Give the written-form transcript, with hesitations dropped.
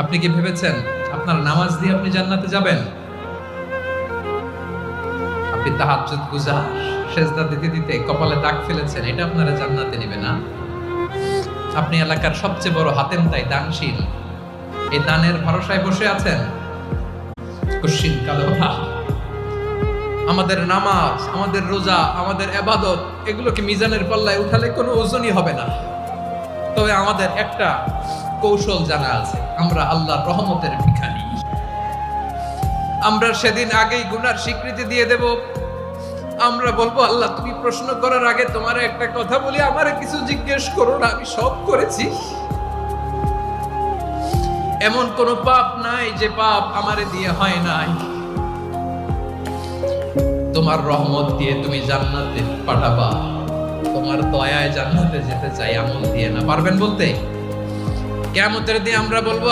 আপনি কি ভেবেছেন আপনার নামাজ দিয়ে আপনি জান্নাতে যাবেন? আপনি তাহাজ্জুদ গুজার, সেজদা দিতে দিতে কপালে দাগ ফেলেছেন, এটা আপনারা জান্নাতে নেবে না? আপনি এলাকার সবচেয়ে বড় হাতেম তাই দানশীল, এই দানের ভরসায় বসে আছেন। কুশ্চিন কালো ভাব। আমাদের নামাজ, আমাদের রোজা, আমাদের ইবাদত, এগুলোকে মিজানের পাল্লায় উঠালে কোনো ওজনই হবে না। তবে আমাদের একটা কৌশল জানা আছে, আমরা আল্লাহর রহমতের ভিখারি। আমরা সেদিন আগেই গুনার স্বীকৃতি দিয়ে দেব। আমরা বলবো, আল্লাহ তুমি প্রশ্ন করার আগে তোমার একটা কথা বলি, আমারে কিছু জিজ্ঞেস করো না, আমি সব করেছি। এমন কোন পাপ নাই যে পাপ আমারে দিয়ে হয় নাই। তোমার রহমত দিয়ে তুমি জান্নাতে পাঠাবা, তোমার দয়ায় জান্নাতে যেতে চাই, আমল দিয়ে না। পারবেন বলতে? কিয়ামতের দিন আমরা বলবো,